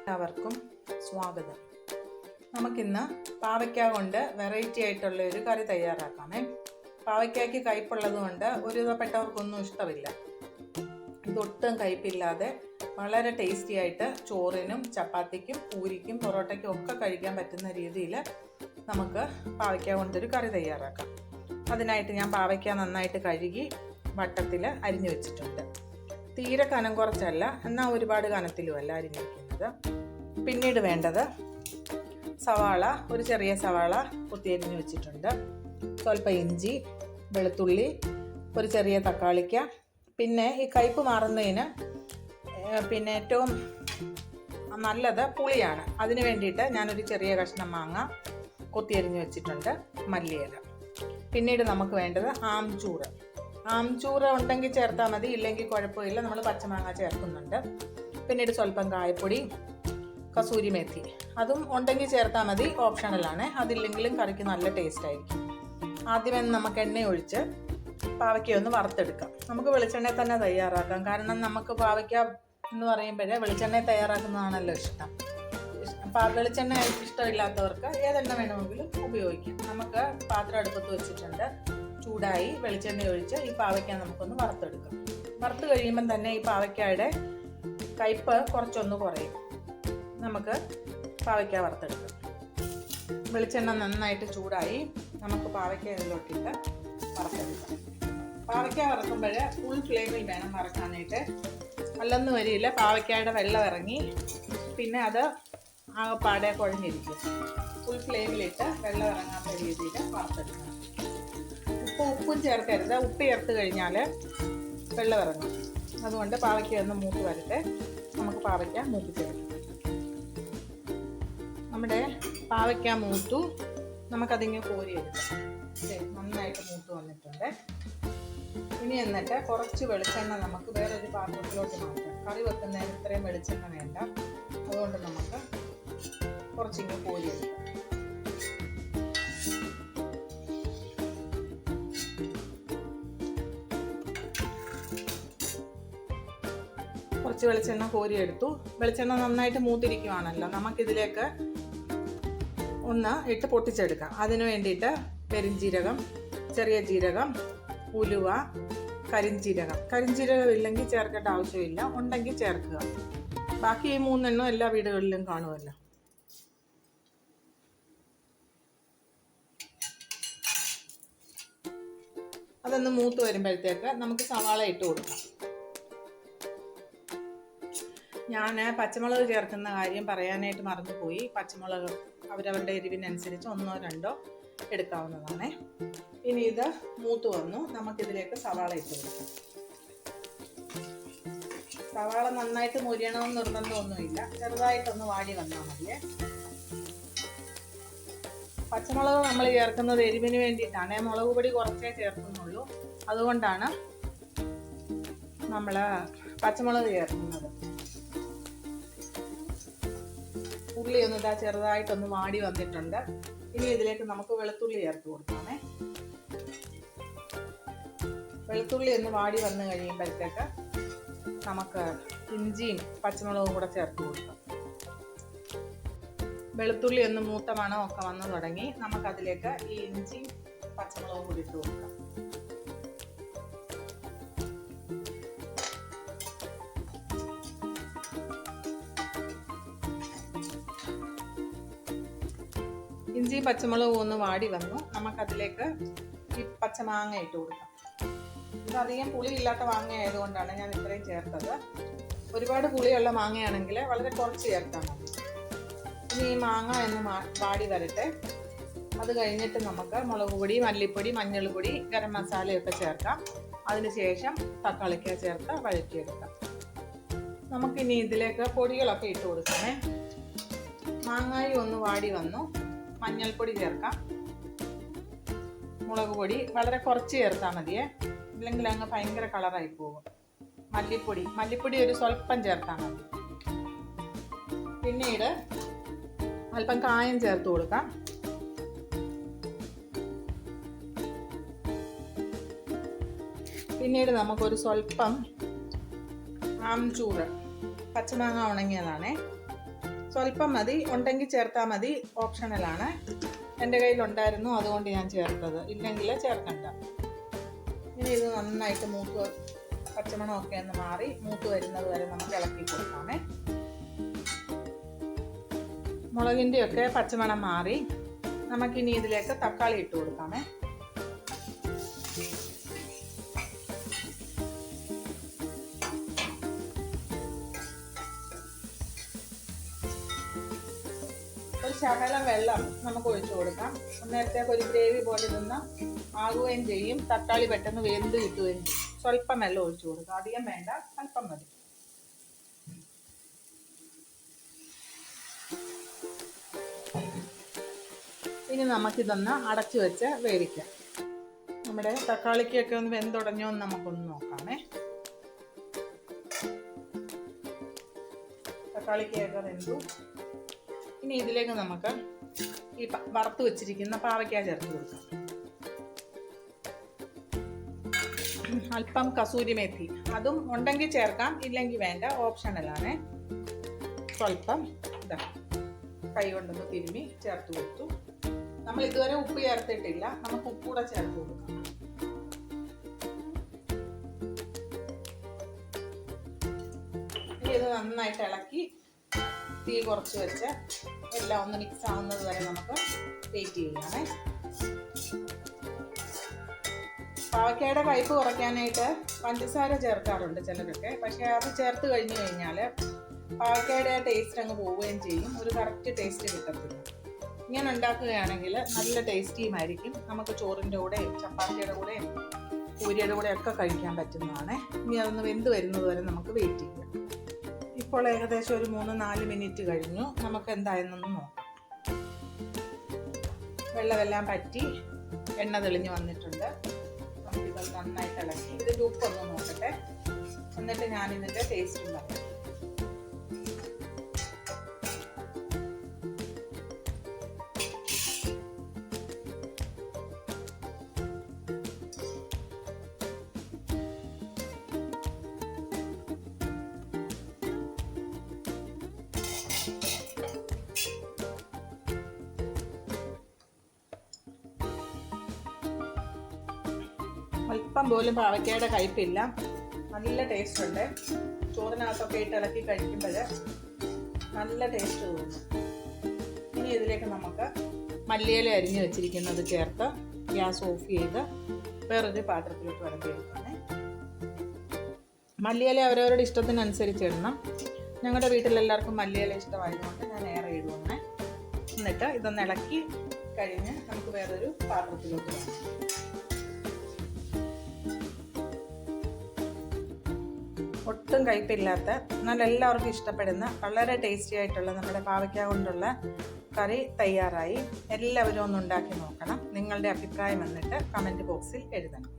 എല്ലാവർക്കും സ്വാഗതം. നമുക്കിന്ന് പാവയ്ക്ക കൊണ്ട് വെറൈറ്റി ആയിട്ടുള്ള ഒരു കറി തയ്യാറാക്കാമേ. പാവയ്ക്കയ്ക്ക് കയ്പുള്ളത് കൊണ്ട് ഒരുവിധപ്പെട്ടവർക്കൊന്നും ഇഷ്ടമില്ല. ഇതൊട്ടും കയ്പില്ലാതെ വളരെ ടേസ്റ്റി ആയിട്ട് ചോറിനും ചപ്പാത്തിക്കും പൂരിക്കും പൊറോട്ടയ്ക്കും ഒക്കെ കഴിക്കാൻ പറ്റുന്ന രീതിയിൽ നമുക്ക് പാവയ്ക്ക കൊണ്ടൊരു കറി തയ്യാറാക്കാം. അതിനായിട്ട് ഞാൻ പാവയ്ക്ക നന്നായിട്ട് കഴുകി വട്ടത്തിൽ അരിഞ്ഞു വെച്ചിട്ടുണ്ട്. തീരെ കനം കുറച്ചല്ല, എന്നാൽ ഒരുപാട് കനത്തിലുമല്ല അരിഞ്ഞിരിക്കുന്നത്. പിന്നീട് വേണ്ടത് സവാള, ഒരു ചെറിയ സവാള കുത്തിയരിഞ്ഞ് വെച്ചിട്ടുണ്ട്, സ്വല്പം ഇഞ്ചി, വെളുത്തുള്ളി, ഒരു ചെറിയ തക്കാളിക്ക. പിന്നെ ഈ കയ്പ് മാറുന്നതിന് ഏറ്റവും നല്ലത് പുളിയാണ്. അതിന് വേണ്ടിയിട്ട് ഞാനൊരു ചെറിയ കഷ്ണം മാങ്ങ കൊത്തിയരിഞ്ഞ് വെച്ചിട്ടുണ്ട്, മല്ലിയില. പിന്നീട് നമുക്ക് വേണ്ടത് ആംചൂറ് ഉണ്ടെങ്കിൽ ചേർത്താൽ മതി, ഇല്ലെങ്കിൽ കുഴപ്പമില്ല, നമ്മൾ പച്ചമാങ്ങ ചേർക്കുന്നുണ്ട്. പിന്നീട് സ്വല്പം കായപ്പൊടി, കസൂരി മേത്തി, അതും ഉണ്ടെങ്കിൽ ചേർത്താൽ മതി, ഓപ്ഷണലാണ്. അതില്ലെങ്കിലും കറിക്ക് നല്ല ടേസ്റ്റ് ആയിരിക്കും. ആദ്യമേ നമുക്ക് എണ്ണ ഒഴിച്ച് പാവയ്ക്ക ഒന്ന് വറുത്തെടുക്കാം. നമുക്ക് വെളിച്ചെണ്ണയിൽ തന്നെ തയ്യാറാക്കാം, കാരണം നമുക്ക് പാവയ്ക്ക എന്ന് പറയുമ്പോഴേ വെളിച്ചെണ്ണയിൽ തയ്യാറാക്കുന്നതാണല്ലോ ഇഷ്ടം. വെളിച്ചെണ്ണ ഇഷ്ടമില്ലാത്തവർക്ക് ഏതെണ്ണ വേണമെങ്കിലും ഉപയോഗിക്കാം. നമുക്ക് പാത്രം അടുപ്പത്ത് വെച്ചിട്ടുണ്ട്, ചൂടായി വെളിച്ചെണ്ണ ഒഴിച്ച് ഈ പാവയ്ക്ക നമുക്കൊന്ന് വറുത്തെടുക്കാം. വറുത്ത് കഴിയുമ്പം തന്നെ ഈ പാവയ്ക്കയുടെ കയ്പ് കുറച്ചൊന്ന് കുറയും. നമുക്ക് പാവയ്ക്ക വറുത്തെടുക്കാം. വെളിച്ചെണ്ണ നന്നായിട്ട് ചൂടായി, നമുക്ക് പാവയ്ക്ക ഇതിലോട്ടിട്ട് വറുത്തെടുക്കാം. പാവയ്ക്ക വറുക്കുമ്പോൾ ഫുൾ ഫ്ലെയിമിൽ വേണം വറക്കാനായിട്ട്, അല്ലൊന്നും വരില്ല. പാവയ്ക്കയുടെ വെള്ളം ഇറങ്ങി പിന്നെ അത് ആകെപ്പാടെ കുഴഞ്ഞിരിക്കും. ഫുൾ ഫ്ലെയിമിലിട്ട് വെള്ളം ഇറങ്ങാത്ത രീതിയിൽ വറുത്തെടുക്കണം. ഉപ്പും ചേർക്കരുത്. ഉപ്പ് ചേർത്ത് കഴിഞ്ഞാൽ വെള്ളം ഇറങ്ങും. അതുകൊണ്ട് പാവയ്ക്ക ഒന്ന് മൂത്ത് വരട്ടെ. നമുക്ക് പാവയ്ക്ക മൂപ്പിച്ചെടുക്കാം. നമ്മുടെ പാവയ്ക്ക മൂത്തു, നമുക്കതിങ്ങനെ കോരിയെടുക്കാം. നന്നായിട്ട് മൂത്ത് വന്നിട്ടുണ്ട്. ഇനി എന്നിട്ട് കുറച്ച് വെളിച്ചെണ്ണ നമുക്ക് വേറൊരു പാത്രത്തിലോട്ട് മാറ്റാം. കറി വെക്കുന്നതിന് ഇത്രയും വെളിച്ചെണ്ണ വേണ്ട, അതുകൊണ്ട് നമുക്ക് കുറച്ചിങ്ങനെ കോരിയെടുക്കാം. കുറച്ച് വെളിച്ചെണ്ണ കോരിയെടുത്തു. വെളിച്ചെണ്ണ നന്നായിട്ട് മൂത്തിരിക്കുവാണല്ലോ, നമുക്കിതിലേക്ക് ഒന്ന് ഇട്ട് പൊട്ടിച്ചെടുക്കാം. അതിന് വേണ്ടിയിട്ട് പെരുംജീരകം, ചെറിയ ജീരകം, ഉലുവ, കരിഞ്ജീരകം ഇല്ലെങ്കിൽ ചേർക്കേണ്ട ആവശ്യമില്ല, ഉണ്ടെങ്കിൽ ചേർക്കുക. ബാക്കി ഈ 3 എണ്ണം എല്ലാ വീടുകളിലും കാണുമല്ലോ. അതൊന്ന് മൂത്ത് വരുമ്പോഴത്തേക്ക് നമുക്ക് സവാള ഇട്ട് കൊടുക്കാം. ഞാൻ പച്ചമുളക് ചേർക്കുന്ന കാര്യം പറയാനായിട്ട് മറന്നുപോയി. പച്ചമുളക് അവരവരുടെ എരിവിനനുസരിച്ച് 1 or 2 എടുക്കാവുന്നതാണ്. ഇനി ഇത് മൂത്ത് വന്നു, നമുക്കിതിലേക്ക് സവാള ഇട്ട് കൊടുക്കാം. സവാള നന്നായിട്ട് മുരിയണമെന്ന് നിർബന്ധമൊന്നുമില്ല, ചെറുതായിട്ടൊന്ന് വാടി വന്നാൽ മതിയേ. പച്ചമുളക് നമ്മൾ ചേർക്കുന്നത് എരിവിന് വേണ്ടിയിട്ടാണ്, മുളക് പൊടി കുറച്ചേ ചേർക്കുന്നുള്ളൂ. അതുകൊണ്ടാണ് നമ്മൾ പച്ചമുളക് ചേർക്കുന്നത്. ഉള്ളി ഒന്ന് ചെറുതായിട്ടൊന്ന് വാടി വന്നിട്ടുണ്ട്. ഇനി ഇതിലേക്ക് നമുക്ക് വെളുത്തുള്ളി ചേർത്ത് കൊടുക്കാമേ. വെളുത്തുള്ളി ഒന്ന് വാടി വന്നു കഴിയുമ്പോഴത്തേക്ക് നമുക്ക് ഇഞ്ചിയും പച്ചമുളകും കൂടെ ചേർത്ത് കൊടുക്കാം. വെളുത്തുള്ളി ഒന്ന് മൂത്ത മണമൊക്കെ വന്നു തുടങ്ങി, നമുക്കതിലേക്ക് ഈ ഇഞ്ചിയും പച്ചമുളകും കൂടി ഇട്ട് കൊടുക്കാം. ഇഞ്ചി പച്ചമുളകും ഒന്ന് വാടി വന്നു, നമുക്കതിലേക്ക് ഈ പച്ചമാങ്ങ ഇട്ട് കൊടുക്കാം. ഇതധികം പുളിയില്ലാത്ത മാങ്ങ ആയതുകൊണ്ടാണ് ഞാൻ ഇത്രയും ചേർത്തത്. ഒരുപാട് പുളിയുള്ള മാങ്ങയാണെങ്കിൽ വളരെ കുറച്ച് ചേർത്താൽ മതി. ഇനി ഈ മാങ്ങ ഒന്ന് വാടി വരട്ടെ. അത് കഴിഞ്ഞിട്ട് നമുക്ക് മുളക് പൊടി, മല്ലിപ്പൊടി, മഞ്ഞൾപ്പൊടി, ഗരം മസാലയൊക്കെ ചേർക്കാം. അതിനുശേഷം തക്കാളിക്ക ചേർത്ത് വഴറ്റിയെടുക്കാം. നമുക്കിനി ഇതിലേക്ക് പൊടികളൊക്കെ ഇട്ട് കൊടുക്കണേ. മാങ്ങായി ഒന്ന് വാടി വന്നു, മഞ്ഞൾപ്പൊടി ചേർക്കാം. മുളക് പൊടി വളരെ കുറച്ച് ചേർത്താൽ മതിയേ, ഇല്ലെങ്കിൽ അങ്ങ് ഭയങ്കര കളറായി പോകും. മല്ലിപ്പൊടി ഒരു സ്വല്പം ചേർത്താൽ മതി. പിന്നീട് അല്പം കായം ചേർത്ത് കൊടുക്കാം. പിന്നീട് നമുക്കൊരു സ്വല്പം ആംചൂറ്, പച്ചമാങ്ങ ഉണങ്ങിയതാണേ, സ്വല്പം മതി, ഉണ്ടെങ്കിൽ ചേർത്താൽ മതി, ഓപ്ഷണലാണ്. എൻ്റെ കയ്യിലുണ്ടായിരുന്നു, അതുകൊണ്ട് ഞാൻ ചേർത്തത്. ഇല്ലെങ്കിൽ ചേർക്കണ്ട. ഇനി ഇത് നന്നായിട്ട് പച്ചമണമൊക്കെ ഒന്ന് മാറി മൂത്ത് വരുന്നത് വരെ നമുക്ക് ഇളക്കി കൊടുക്കാമേ. മുളകിൻ്റെയൊക്കെ പച്ചമണം മാറി നമുക്കിനി ഇതിലേക്ക് തക്കാളി ഇട്ട് കൊടുക്കാമേ. ഒരു ശകലം വെള്ളം നമുക്ക് ഒഴിച്ചു കൊടുക്കാം. നേരത്തേക്ക് ഒരു ഗ്രേവി പോലെ നിന്ന് ആകുകയും ചെയ്യും, തക്കാളി പെട്ടെന്ന് വെന്ത് കിട്ടുകയും ചെയ്യും. സ്വല്പം വെള്ളം ഒഴിച്ചു കൊടുക്കാം, അധികം വേണ്ട, അല്പം മതി. ഇനി നമുക്കിതൊന്ന് അടച്ചു വെച്ച് വേവിക്കാം. നമ്മുടെ തക്കാളിക്കൊക്കെ ഒന്ന് വെന്തുടഞ്ഞോ എന്ന് നമുക്കൊന്ന് നോക്കാമേ. തക്കാളിക്കൊക്കെ വെന്തു. ഇനി ഇതിലേക്ക് നമുക്ക് ഈ വറുത്ത് വെച്ചിരിക്കുന്ന പാവയ്ക്ക ചേർത്ത് കൊടുക്കാം. അല്പം കസൂരി മേത്തി, അതും ഉണ്ടെങ്കിൽ ചേർക്കാം, ഇല്ലെങ്കിൽ വേണ്ട, ഓപ്ഷണലാണ്. സ്വല്പം ഇതാ കൈ കൊണ്ടൊന്ന് തിരുമ്മി ചേർത്ത് കൊടുത്തു. നമ്മൾ ഇതുവരെ ഉപ്പ് ചേർത്തിട്ടില്ല, നമുക്ക് ഉപ്പ് കൂടെ ചേർത്ത് കൊടുക്കാം. ഇനി ഇത് നന്നായിട്ട് ഇളക്കി തീ കുറച്ച് വെച്ച് എല്ലാം ഒന്ന് മിക്സ് ആവുന്നത് വരെ നമുക്ക് വെയിറ്റ് ചെയ്യാമേ. പാവയ്ക്കയുടെ കയ്പ്പ് കുറയ്ക്കാനായിട്ട് പഞ്ചസാര ചേർക്കാറുണ്ട് ചിലരൊക്കെ. പക്ഷേ അത് ചേർത്ത് കഴിഞ്ഞു കഴിഞ്ഞാൽ പാവയ്ക്കയുടെ ടേസ്റ്റ് അങ്ങ് പോവുകയും ചെയ്യും, ഒരു കറക്റ്റ് ടേസ്റ്റ് കിട്ടത്തില്ല. ഇങ്ങനെ ഉണ്ടാക്കുകയാണെങ്കിൽ നല്ല ടേസ്റ്റിയുമായിരിക്കും. നമുക്ക് ചോറിൻ്റെ കൂടെയും ചപ്പാത്തിയുടെ കൂടെയും പൂരിയുടെ കൂടെയൊക്കെ കഴിക്കാൻ പറ്റുന്നതാണ്. ഇനി അതൊന്ന് വെന്ത് വരുന്നത് വരെ നമുക്ക് വെയിറ്റ് ചെയ്യാം. ഇപ്പോൾ ഏകദേശം ഒരു 3-4 മിനിറ്റ് കഴിഞ്ഞു. നമുക്ക് എന്തായെന്നൊന്ന് നോക്കാം. വെള്ളമെല്ലാം പറ്റി എണ്ണ തെളിഞ്ഞ് വന്നിട്ടുണ്ട്. നമുക്കിത് നന്നായിട്ട് ഇളക്കി ഇതിൻ്റെ ഉപ്പൊന്ന് നോക്കട്ടെ, എന്നിട്ട് ഞാനിതിൻ്റെ ടേസ്റ്റ് പറയാം. അല്പം പോലും പാവയ്ക്കയുടെ കയ്പില്ല, നല്ല ടേസ്റ്റ് ഉണ്ട്. ചോറിനകത്തൊക്കെ ഇട്ട് ഇളക്കി കഴിക്കുമ്പോൾ നല്ല ടേസ്റ്റ് തോന്നും. ഇനി ഇതിലേക്ക് നമുക്ക് മല്ലിയില അരിഞ്ഞ് വെച്ചിരിക്കുന്നത് ചേർത്ത് ഗ്യാസ് ഓഫ് ചെയ്ത് വേറൊരു പാത്രത്തിലേക്ക് വിളമ്പി എടുക്കണേ. മല്ലിയില അവരവരുടെ ഇഷ്ടത്തിനനുസരിച്ച് ഇടണം. ഞങ്ങളുടെ വീട്ടിലെല്ലാവർക്കും മല്ലിയില ഇഷ്ടമായതുകൊണ്ട് ഞാൻ ഏറെ ഇടുവന്നേ. എന്നിട്ട് ഇതൊന്ന് ഇളക്കി കഴിഞ്ഞ് നമുക്ക് വേറൊരു പാത്രത്തിലേക്ക് വേണം. ഒട്ടും കയ്പില്ലാത്ത, എന്നാൽ എല്ലാവർക്കും ഇഷ്ടപ്പെടുന്ന വളരെ ടേസ്റ്റി ആയിട്ടുള്ള നമ്മുടെ പാവയ്ക്ക കൊണ്ടുള്ള കറി തയ്യാറായി. എല്ലാവരും ഒന്ന് ഉണ്ടാക്കി നോക്കണം. നിങ്ങളുടെ അഭിപ്രായം എന്നിട്ട് കമൻറ്റ് ബോക്സിൽ എഴുതണം.